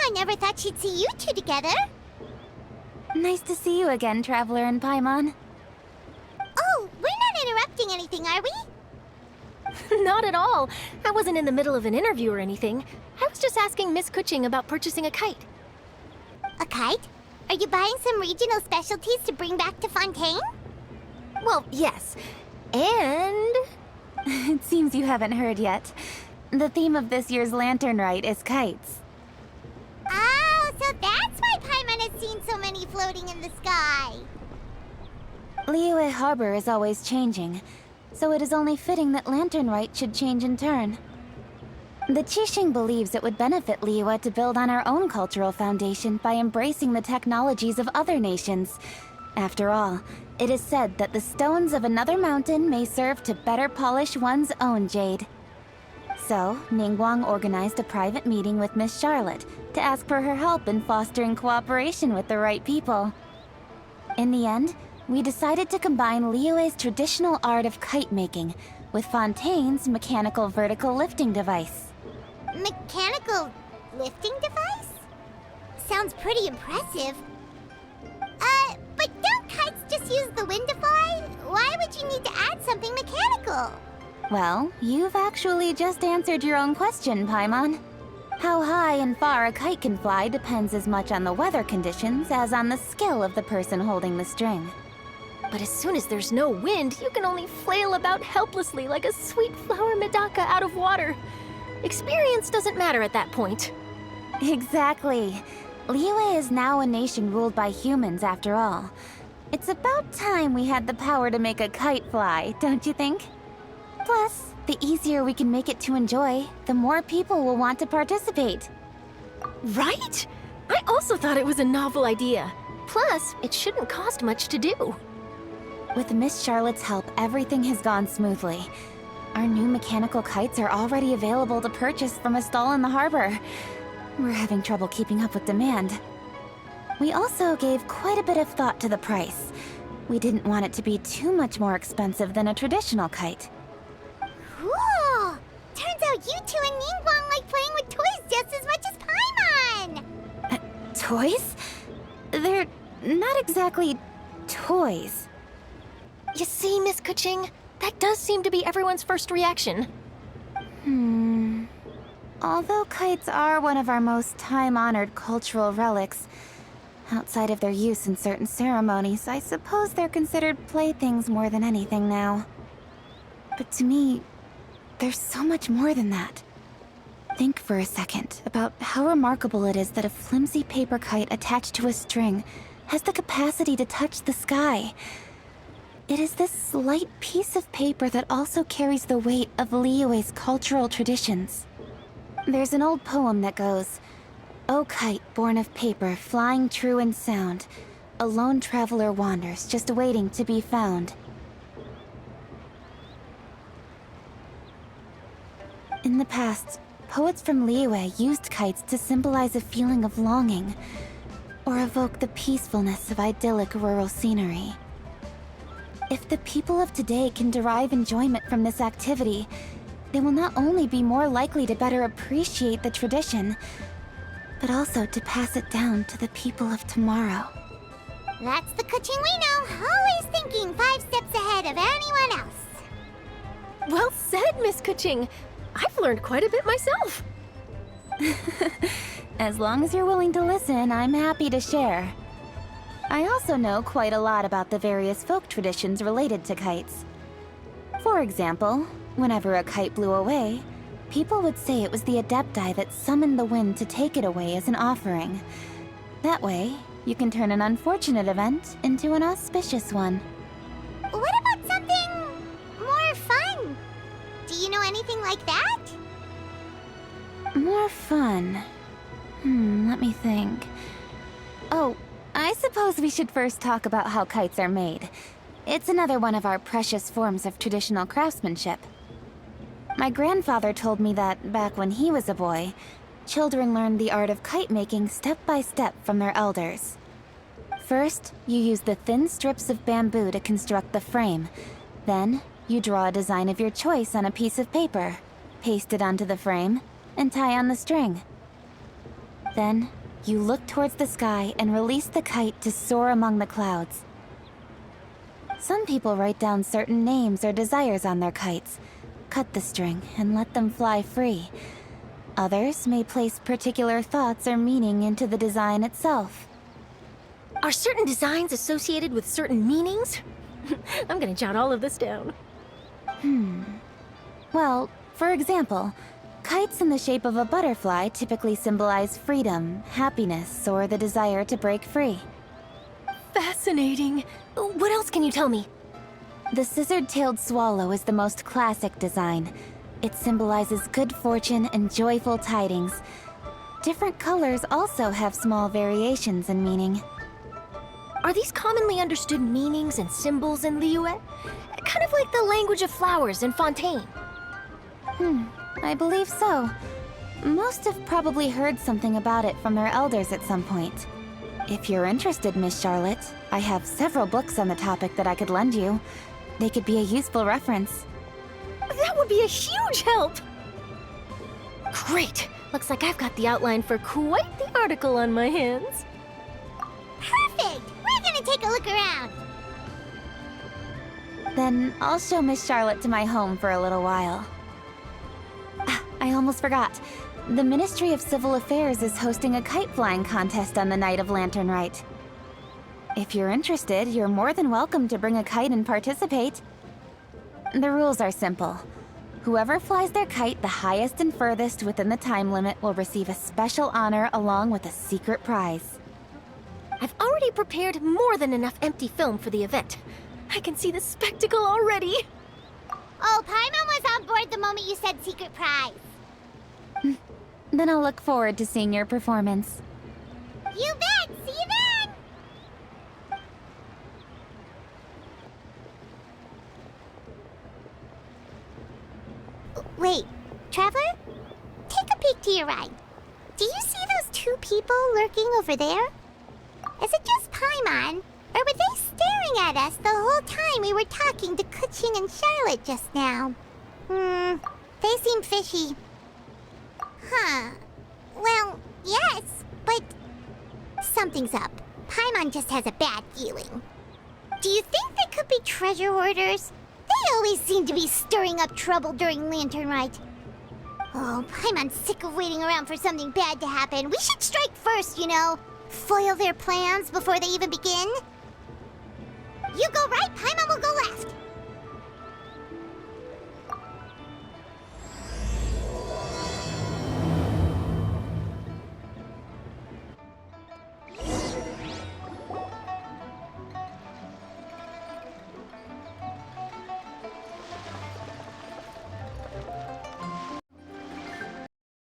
I never thought she'd see you two together. Nice to see you again, Traveler and Paimon. Oh, we're not interrupting anything, are we? Not at all. I wasn't in the middle of an interview or anything. I was just asking Miss Kuching about purchasing a kite. A kite? Are you buying some regional specialties to bring back to Fontaine? Well, yes. And... It seems you haven't heard yet. The theme of this year's Lantern Rite is kites. Oh, so that's why Paimon has seen so many floating in the sky. Liyue Harbor is always changing, so it is only fitting that Lantern Rite should change in turn. The Qixing believes it would benefit Liyue to build on our own cultural foundation by embracing the technologies of other nations. After all, it is said that the stones of another mountain may serve to better polish one's own jade. So, Ningguang organized a private meeting with Miss Charlotte to ask for her help in fostering cooperation with the right people. In the end, we decided to combine Liyue's traditional art of kite making with Fontaine's mechanical vertical lifting device. Mechanical lifting device? Sounds pretty impressive. But don't kites just use the wind to fly? Why would you need to add something mechanical? Well, you've actually just answered your own question, Paimon. How high and far a kite can fly depends as much on the weather conditions as on the skill of the person holding the string. But as soon as there's no wind, you can only flail about helplessly like a sweet flower medaka out of water. Experience doesn't matter at that point. Exactly. Liyue is now a nation ruled by humans, after all. It's about time we had the power to make a kite fly, don't you think? Plus, the easier we can make it to enjoy, the more people will want to participate. Right? I also thought it was a novel idea. Plus, it shouldn't cost much to do. With Miss Charlotte's help, everything has gone smoothly. Our new mechanical kites are already available to purchase from a stall in the harbor. We're having trouble keeping up with demand. We also gave quite a bit of thought to the price. We didn't want it to be too much more expensive than a traditional kite. Cool! Turns out you two and Ningguang like playing with toys just as much as Paimon! Toys? They're not exactly toys. You see, Miss Kuching? That does seem to be everyone's first reaction. Although kites are one of our most time-honored cultural relics, outside of their use in certain ceremonies, I suppose they're considered playthings more than anything now. But to me, there's so much more than that. Think for a second about how remarkable it is that a flimsy paper kite attached to a string has the capacity to touch the sky. It is this light piece of paper that also carries the weight of Liyue's cultural traditions. There's an old poem that goes, "O kite born of paper, flying true in sound, a lone traveler wanders, just waiting to be found." In the past, poets from Liyue used kites to symbolize a feeling of longing, or evoke the peacefulness of idyllic rural scenery. If the people of today can derive enjoyment from this activity, they will not only be more likely to better appreciate the tradition, but also to pass it down to the people of tomorrow. That's the Kuching we know, always thinking 5 steps ahead of anyone else. Well said, Miss Kuching. I've learned quite a bit myself. As long as you're willing to listen, I'm happy to share. I also know quite a lot about the various folk traditions related to kites. For example, whenever a kite blew away, people would say it was the Adepti that summoned the wind to take it away as an offering. That way, you can turn an unfortunate event into an auspicious one. What about something more fun? Do you know anything like that? More fun. Let me think. Oh, I suppose we should first talk about how kites are made. It's another one of our precious forms of traditional craftsmanship. My grandfather told me that, back when he was a boy, children learned the art of kite making step by step from their elders. First, you use the thin strips of bamboo to construct the frame. Then, you draw a design of your choice on a piece of paper, paste it onto the frame, and tie on the string. Then, You look towards the sky and release the kite to soar among the clouds. Some people write down certain names or desires on their kites, cut the string, and let them fly free. Others may place particular thoughts or meaning into the design itself. Are certain designs associated with certain meanings? I'm gonna jot all of this down. Well, for example, kites in the shape of a butterfly typically symbolize freedom, happiness, or the desire to break free. Fascinating. What else can you tell me? The scissored-tailed swallow is the most classic design. It symbolizes good fortune and joyful tidings. Different colors also have small variations in meaning. Are these commonly understood meanings and symbols in Liyue? Kind of like the language of flowers in Fontaine. I believe so. Most have probably heard something about it from their elders at some point. If you're interested, Miss Charlotte, I have several books on the topic that I could lend you. They could be a useful reference. That would be a huge help! Great! Looks like I've got the outline for quite the article on my hands. Perfect! We're gonna take a look around. Then I'll show Miss Charlotte to my home for a little while. I almost forgot. The Ministry of Civil Affairs is hosting a kite flying contest on the night of Lantern Rite. If you're interested, you're more than welcome to bring a kite and participate. The rules are simple. Whoever flies their kite the highest and furthest within the time limit will receive a special honor along with a secret prize. I've already prepared more than enough empty film for the event. I can see the spectacle already. Oh, Paimon was on board the moment you said secret prize. Then I'll look forward to seeing your performance. You bet! See you then! Wait, Traveler? Take a peek to your right. Do you see those two people lurking over there? Is it just Paimon? Or were they staring at us the whole time we were talking to Kuching and Charlotte just now? They seem fishy. Huh. Well, yes, but something's up. Paimon just has a bad feeling. Do you think they could be treasure hoarders? They always seem to be stirring up trouble during Lantern Rite. Oh, Paimon's sick of waiting around for something bad to happen. We should strike first, you know. Foil their plans before they even begin. You go right, Paimon will go left.